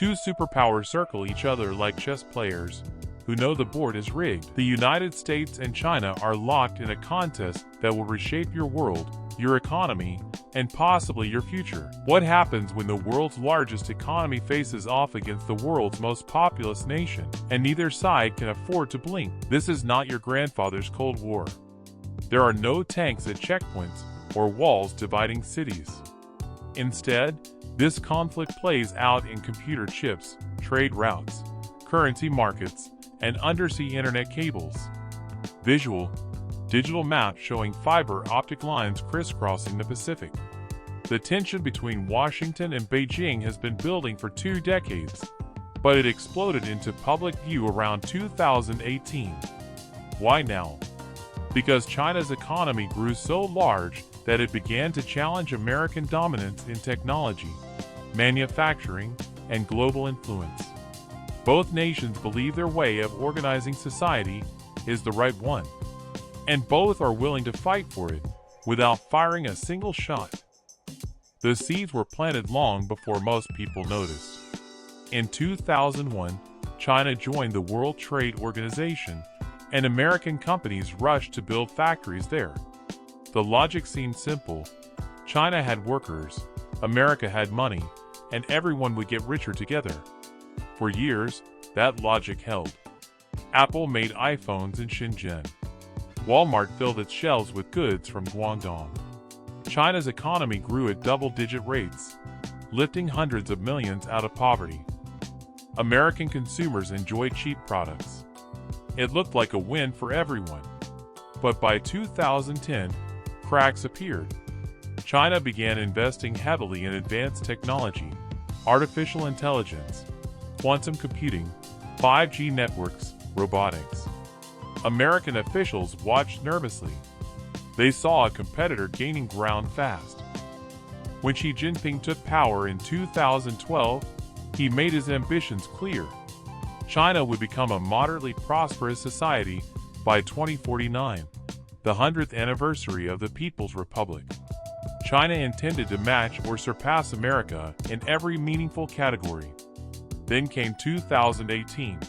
Two superpowers circle each other like chess players who know the board is rigged. The United States and China are locked in a contest that will reshape your world, your economy, and possibly your future. What happens when the world's largest economy faces off against the world's most populous nation, and neither side can afford to blink? This is not your grandfather's Cold War. There are no tanks at checkpoints or walls dividing cities. Instead, this conflict plays out in computer chips, trade routes, currency markets, and undersea internet cables. Digital maps showing fiber optic lines crisscrossing the Pacific. The tension between Washington and Beijing has been building for 2 decades, but it exploded into public view around 2018. Why now? Because China's economy grew so large that it began to challenge American dominance in technology, manufacturing, and global influence. Both nations believe their way of organizing society is the right one, and both are willing to fight for it without firing a single shot. The seeds were planted long before most people noticed. In 2001, China joined the World Trade Organization, and American companies rushed to build factories there. The logic seemed simple. China had workers, America had money, and everyone would get richer together. For years, that logic held. Apple made iPhones in Shenzhen. Walmart filled its shelves with goods from Guangdong. China's economy grew at double-digit rates, lifting hundreds of millions out of poverty. American consumers enjoyed cheap products. It looked like a win for everyone. But by 2010, cracks appeared. China began investing heavily in advanced technology, artificial intelligence, quantum computing, 5G networks, robotics. American officials watched nervously. They saw a competitor gaining ground fast. When Xi Jinping took power in 2012, he made his ambitions clear. China would become a moderately prosperous society by 2049, the 100th anniversary of the People's Republic. China intended to match or surpass America in every meaningful category. Then came 2018.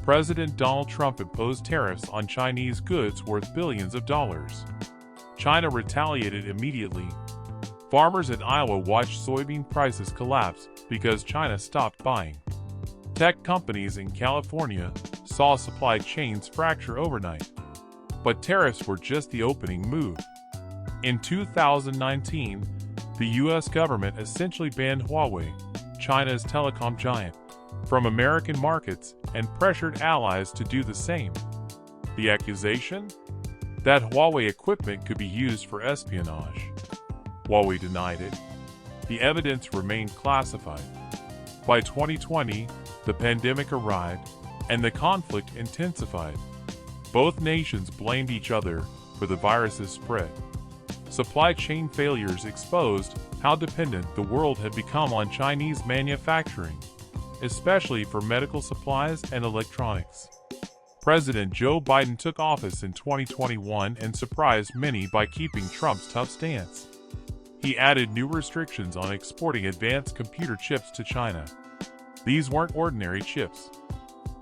President Donald Trump imposed tariffs on Chinese goods worth billions of dollars. China retaliated immediately. Farmers in Iowa watched soybean prices collapse because China stopped buying. Tech companies in California saw supply chains fracture overnight. But tariffs were just the opening move. In 2019, the U.S. government essentially banned Huawei, China's telecom giant, from American markets and pressured allies to do the same. The accusation? That Huawei equipment could be used for espionage. Huawei denied it. The evidence remained classified. By 2020, the pandemic arrived, and the conflict intensified. Both nations blamed each other for the virus's spread. Supply chain failures exposed how dependent the world had become on Chinese manufacturing, especially for medical supplies and electronics. President Joe Biden took office in 2021 and surprised many by keeping Trump's tough stance. He added new restrictions on exporting advanced computer chips to China. These weren't ordinary chips.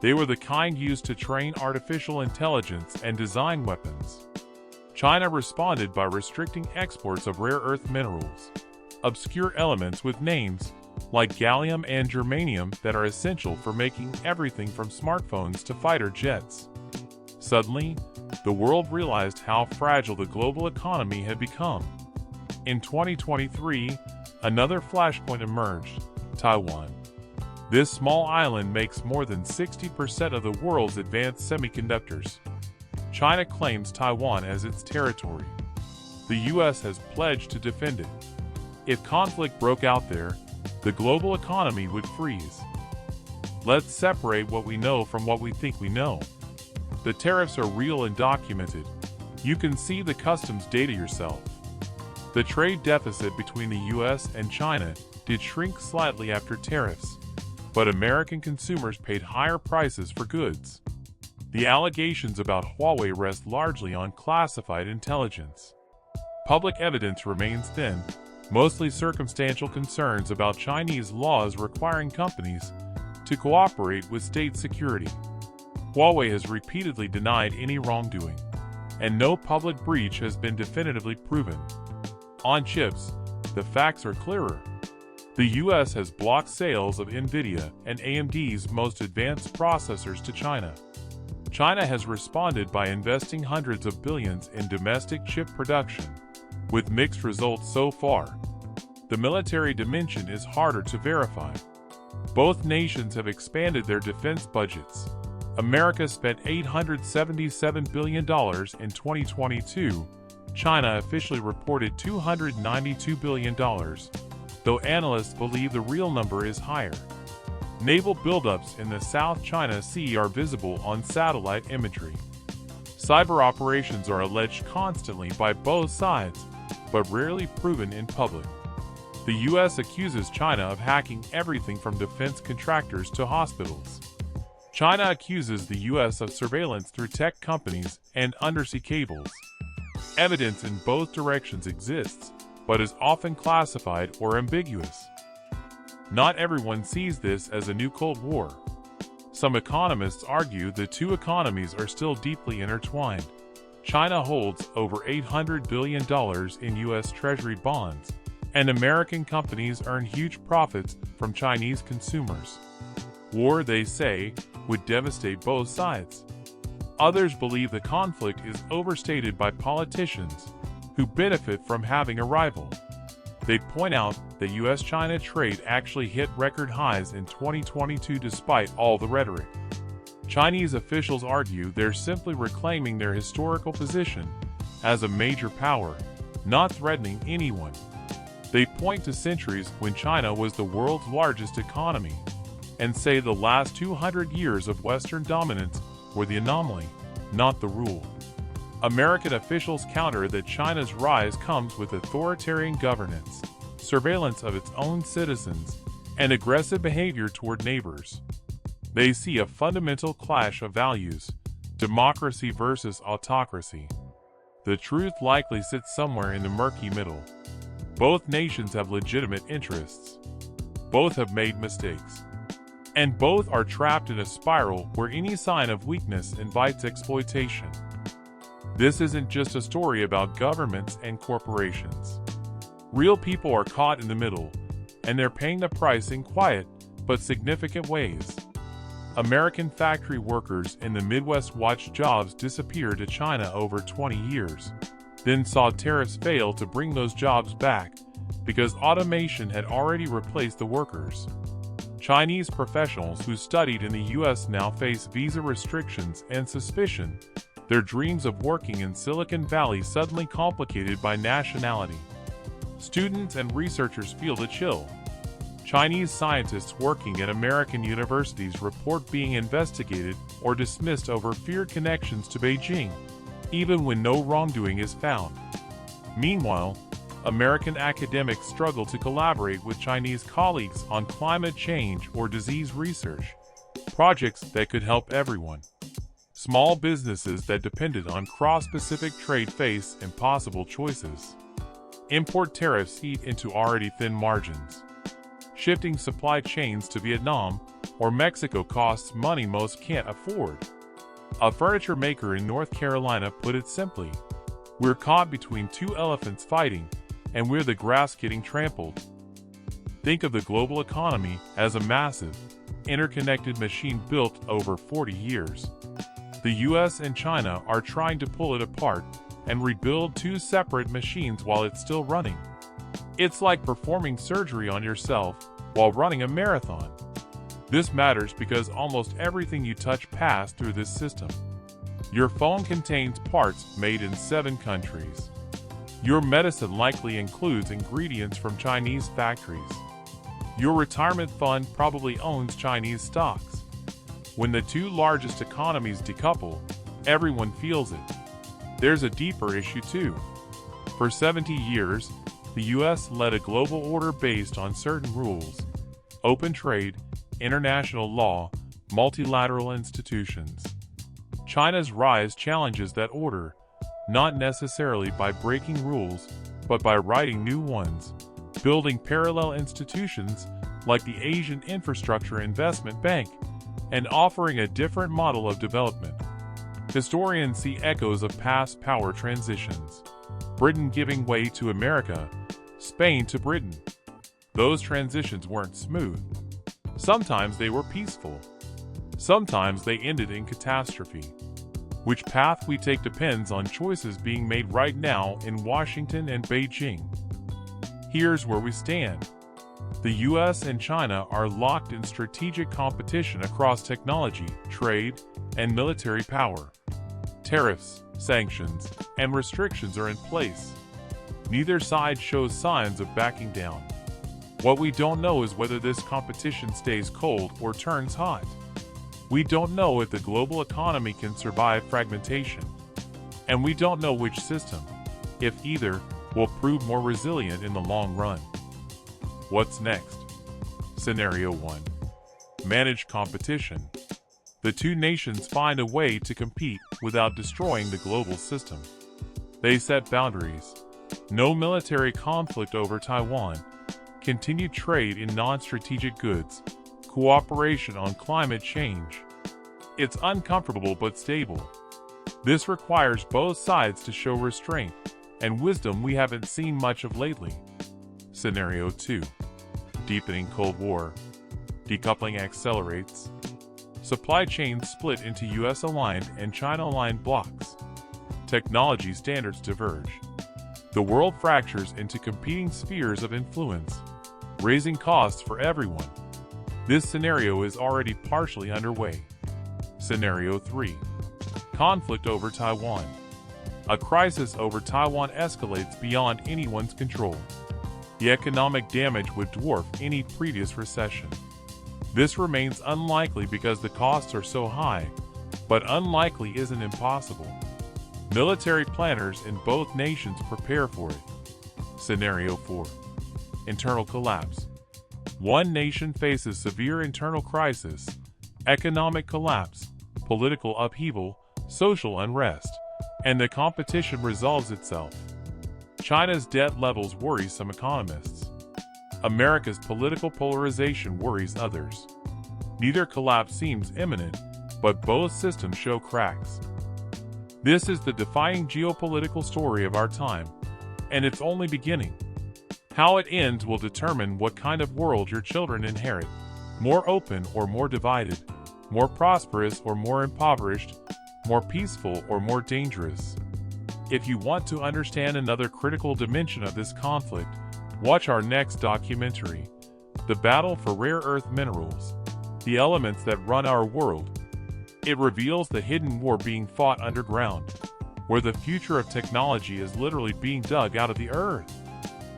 They were the kind used to train artificial intelligence and design weapons. China responded by restricting exports of rare earth minerals, obscure elements with names like gallium and germanium that are essential for making everything from smartphones to fighter jets. Suddenly, the world realized how fragile the global economy had become. In 2023, another flashpoint emerged: Taiwan. This small island makes more than 60% of the world's advanced semiconductors. China claims Taiwan as its territory. The U.S. has pledged to defend it. If conflict broke out there, the global economy would freeze. Let's separate what we know from what we think we know. The tariffs are real and documented. You can see the customs data yourself. The trade deficit between the U.S. and China did shrink slightly after tariffs, but American consumers paid higher prices for goods. The allegations about Huawei rest largely on classified intelligence. Public evidence remains thin, mostly circumstantial concerns about Chinese laws requiring companies to cooperate with state security. Huawei has repeatedly denied any wrongdoing, and no public breach has been definitively proven. On chips, the facts are clearer. The U.S. has blocked sales of NVIDIA and AMD's most advanced processors to China. China has responded by investing hundreds of billions in domestic chip production, with mixed results so far. The military dimension is harder to verify. Both nations have expanded their defense budgets. America spent $877 billion in 2022. China officially reported $292 billion, though analysts believe the real number is higher. Naval buildups in the South China Sea are visible on satellite imagery. Cyber operations are alleged constantly by both sides, but rarely proven in public. The U.S. accuses China of hacking everything from defense contractors to hospitals. China accuses the U.S. of surveillance through tech companies and undersea cables. Evidence in both directions exists, but is often classified or ambiguous. Not everyone sees this as a new Cold War. Some economists argue the two economies are still deeply intertwined. China holds over $800 billion in U.S. Treasury bonds, and American companies earn huge profits from Chinese consumers. War, they say, would devastate both sides. Others believe the conflict is overstated by politicians who benefit from having a rival. They point out that U.S.-China trade actually hit record highs in 2022 despite all the rhetoric. Chinese officials argue they're simply reclaiming their historical position as a major power, not threatening anyone. They point to centuries when China was the world's largest economy, and say the last 200 years of Western dominance were the anomaly, not the rule. American officials counter that China's rise comes with authoritarian governance, surveillance of its own citizens, and aggressive behavior toward neighbors. They see a fundamental clash of values, democracy versus autocracy. The truth likely sits somewhere in the murky middle. Both nations have legitimate interests. Both have made mistakes. And both are trapped in a spiral where any sign of weakness invites exploitation. This isn't just a story about governments and corporations. Real people are caught in the middle, and they're paying the price in quiet but significant ways. American factory workers in the Midwest watched jobs disappear to China over 20 years, then saw tariffs fail to bring those jobs back because automation had already replaced the workers. Chinese professionals who studied in the U.S. now face visa restrictions and suspicion, their dreams of working in Silicon Valley suddenly complicated by nationality. Students and researchers feel the chill. Chinese scientists working at American universities report being investigated or dismissed over feared connections to Beijing, even when no wrongdoing is found. Meanwhile, American academics struggle to collaborate with Chinese colleagues on climate change or disease research, projects that could help everyone. Small businesses that depended on cross-Pacific trade face impossible choices. Import tariffs eat into already thin margins. Shifting supply chains to Vietnam or Mexico costs money most can't afford. A furniture maker in North Carolina put it simply, "We're caught between two elephants fighting, and we're the grass getting trampled." Think of the global economy as a massive, interconnected machine built over 40 years. The US and China are trying to pull it apart and rebuild two separate machines while it's still running. It's like performing surgery on yourself while running a marathon. This matters because almost everything you touch passed through this system. Your phone contains parts made in 7 countries. Your medicine likely includes ingredients from Chinese factories. Your retirement fund probably owns Chinese stocks. When the two largest economies decouple, everyone feels it. There's a deeper issue too. For 70 years, the US led a global order based on certain rules: open trade, international law, multilateral institutions. China's rise challenges that order, not necessarily by breaking rules, but by writing new ones, building parallel institutions like the Asian Infrastructure Investment Bank, and offering a different model of development. Historians see echoes of past power transitions. Britain giving way to America, Spain to Britain. Those transitions weren't smooth. Sometimes they were peaceful. Sometimes they ended in catastrophe. Which path we take depends on choices being made right now in Washington and Beijing. Here's where we stand. The US and China are locked in strategic competition across technology, trade, and military power. Tariffs, sanctions, and restrictions are in place. Neither side shows signs of backing down. What we don't know is whether this competition stays cold or turns hot. We don't know if the global economy can survive fragmentation. And we don't know which system, if either, will prove more resilient in the long run. What's next? Scenario 1. Manage competition. The two nations find a way to compete without destroying the global system. They set boundaries. No military conflict over Taiwan. Continued trade in non-strategic goods. Cooperation on climate change. It's uncomfortable but stable. This requires both sides to show restraint and wisdom we haven't seen much of lately. Scenario 2. Deepening Cold War. Decoupling accelerates. Supply chains split into US-aligned and China-aligned blocks. Technology standards diverge. The world fractures into competing spheres of influence, raising costs for everyone. This scenario is already partially underway. Scenario 3. Conflict over Taiwan. A crisis over Taiwan escalates beyond anyone's control. The economic damage would dwarf any previous recession. This remains unlikely because the costs are so high, but unlikely isn't impossible. Military planners in both nations prepare for it. Scenario 4. Internal collapse. One nation faces severe internal crisis, economic collapse, political upheaval, social unrest, and the competition resolves itself. China's debt levels worry some economists. America's political polarization worries others. Neither collapse seems imminent, but both systems show cracks. This is the defining geopolitical story of our time, and it's only beginning. How it ends will determine what kind of world your children inherit. More open or more divided, more prosperous or more impoverished, more peaceful or more dangerous. If you want to understand another critical dimension of this conflict, watch our next documentary, The Battle for Rare Earth Minerals, the elements that run our world. It reveals the hidden war being fought underground, where the future of technology is literally being dug out of the earth.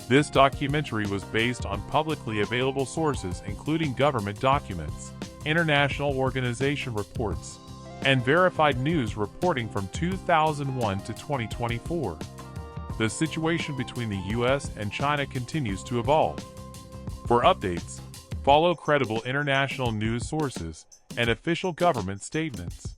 This documentary was based on publicly available sources including government documents, international organization reports, and verified news reporting from 2001 to 2024. The situation between the US and China continues to evolve. For updates, follow credible international news sources and official government statements.